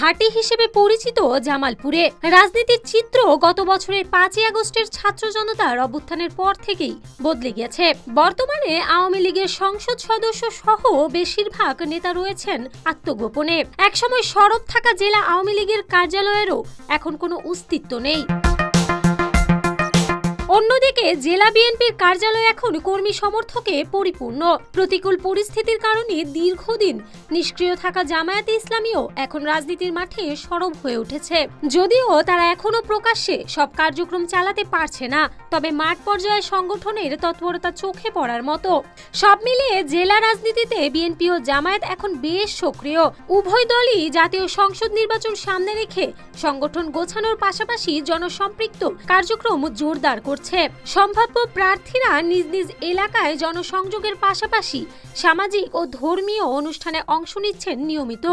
ঘাঁটি হিসেবে পরিচিত জামালপুরে রাজনীতির চিত্র গত বছরের 5ই আগস্টের ছাত্র জনতার অভ্যুত্থানের পর থেকেই বদলে গেছে। বর্তমানে আওয়ামী লীগের সংসদ সদস্য সহ বেশিরভাগ নেতা রয়েছেন আত্মগোপনে। একসময় সরব থাকা জেলা আওয়ামী লীগের কার্যালয়েরও এখন কোনো অস্তিত্ব নেই। অন্যদিকে জেলা বিএনপির কার্যালয় এখন কর্মী সমর্থকে পরিপূর্ণ। প্রতিকূল পরিস্থিতির কারণে দীর্ঘদিন নিষ্ক্রিয় থাকা জামায়াতে ইসলামীও এখন রাজনীতির মাঠে সরব হয়ে উঠেছে। যদিও তারা এখনো প্রকাশ্যে সব কার্যক্রম চালাতে পারছে না, তবে মাঠ পর্যায়ে সংগঠনের তৎপরতা চোখে পড়ার মতো। সব মিলিয়ে জেলা রাজনীতিতে বিএনপি ও জামায়াত এখন বেশ সক্রিয়। উভয় দলই জাতীয় সংসদ নির্বাচন সামনে রেখে সংগঠন গোছানোর পাশাপাশি জনসম্পৃক্ত কার্যক্রম জোরদার করছে। সম্ভাব্য প্রার্থীরা নিজ নিজ এলাকায় জনসংযোগের পাশাপাশি সামাজিক ও ধর্মীয় অনুষ্ঠানে অংশ নিচ্ছেন নিয়মিত।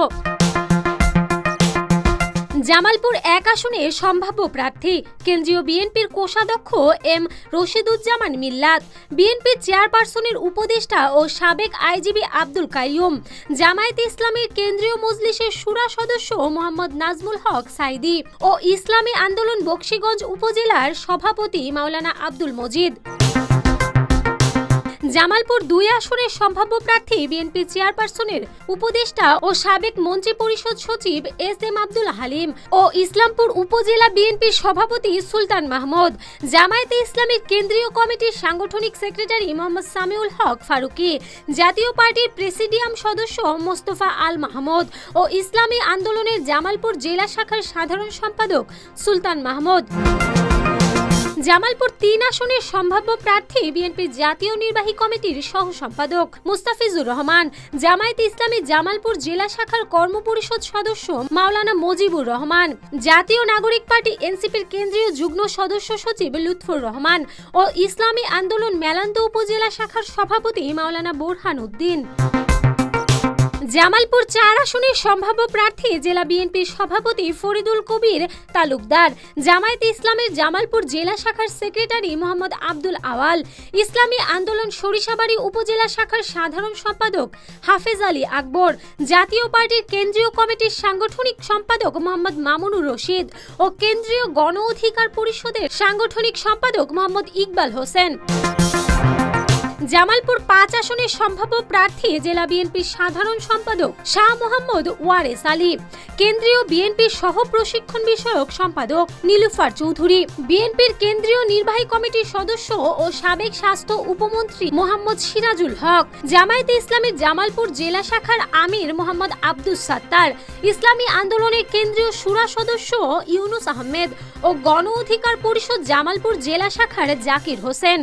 জামালপুর 1 আসনে সম্ভাব্য প্রার্থী কেন্দ্রীয় বিএনপির কোষাধ্যক্ষ এম রশিদুজ্জামান মিল্লাত, বিএনপির চেয়ারপারসনের উপদেষ্টা ও সাবেক আইজিবি আব্দুল কাইয়ুম, জামায়াতে ইসলামীর কেন্দ্রীয় মজলিসের শুরা সদস্য মোহাম্মদ নাজমুল হক সাইদি ও ইসলামী আন্দোলন বকশীগঞ্জ উপজেলার সভাপতি মাওলানা আব্দুল মজিদ। জামালপুর 2 আসনের সম্ভাব্য প্রার্থী বিএনপি চেয়ারপারসনের উপদেষ্টা ও সাবেক মন্ত্রী পরিষদ সচিব এস.এম. আব্দুল হালিম ও ইসলামপুর উপজেলা বিএনপির সভাপতি সুলতান মাহমুদ, জামায়াতে ইসলামীর কেন্দ্রীয় কমিটির সাংগঠনিক সেক্রেটারি মোহাম্মদ সামিউল হক ফারুকি, জাতীয় পার্টির প্রেসিডিয়াম সদস্য মোস্তফা আল মাহমুদ ও ইসলামী আন্দোলনের জামালপুর জেলা শাখার সাধারণ সম্পাদক সুলতান মাহমুদ। জামালপুর 3 আসনের সম্ভাব্য প্রার্থী বিএনপির জাতীয় নির্বাহী কমিটির সহ সম্পাদক মুস্তাফিজুর রহমান, জামায়াতে ইসলামী জামালপুর জেলা শাখার কর্মপরিষদ সদস্য মাওলানা মজিবুর রহমান, জাতীয় নাগরিক পার্টি এনসিপির কেন্দ্রীয় যুগ্ম সদস্য সচিব লুৎফুর রহমান ও ইসলামী আন্দোলন মেলান্দ উপজেলা শাখার সভাপতি মাওলানা বোরহান উদ্দিন। জামালপুর 4 আসনের সম্ভাব্য প্রার্থী জেলা বিএনপির সভাপতি ফরিদুল কবির তালুকদার, জামায়াতে ইসলামের জামালপুর জেলা শাখার সেক্রেটারি মোহাম্মদ আব্দুল আওয়াল, ইসলামী আন্দোলন সরিষাবাড়ী উপজেলা শাখার সাধারণ সম্পাদক হাফেজ আলী আকবর, জাতীয় পার্টির কেন্দ্রীয় কমিটির সাংগঠনিক সম্পাদক মোহাম্মদ মামুনুর রশিদ ও কেন্দ্রীয় গণ অধিকার পরিষদের সাংগঠনিক সম্পাদক মোহাম্মদ ইকবাল হোসেন। জামালপুর 5 আসনের সম্ভাব্য প্রার্থী জেলা বিএনপির সাধারণ সম্পাদক শাহ মোহাম্মদ ওয়ারেস আলী, কেন্দ্রীয় বিএনপির সহ প্রশিক্ষণ বিষয়ক সম্পাদক নীলুফার চৌধুরী, বিএনপির কেন্দ্রীয় নির্বাহী কমিটির সদস্য ও সাবেক স্বাস্থ্য উপমন্ত্রী মোহাম্মদ সিরাজুল হক, জামায়াতে ইসলামীর জামালপুর জেলা শাখার আমির মোহাম্মদ আব্দুস সাত্তার, ইসলামী আন্দোলনের কেন্দ্রীয় শুরা সদস্য ইউনুস আহমেদ ও গণ অধিকার পরিষদ জামালপুর জেলা শাখার জাকির হোসেন।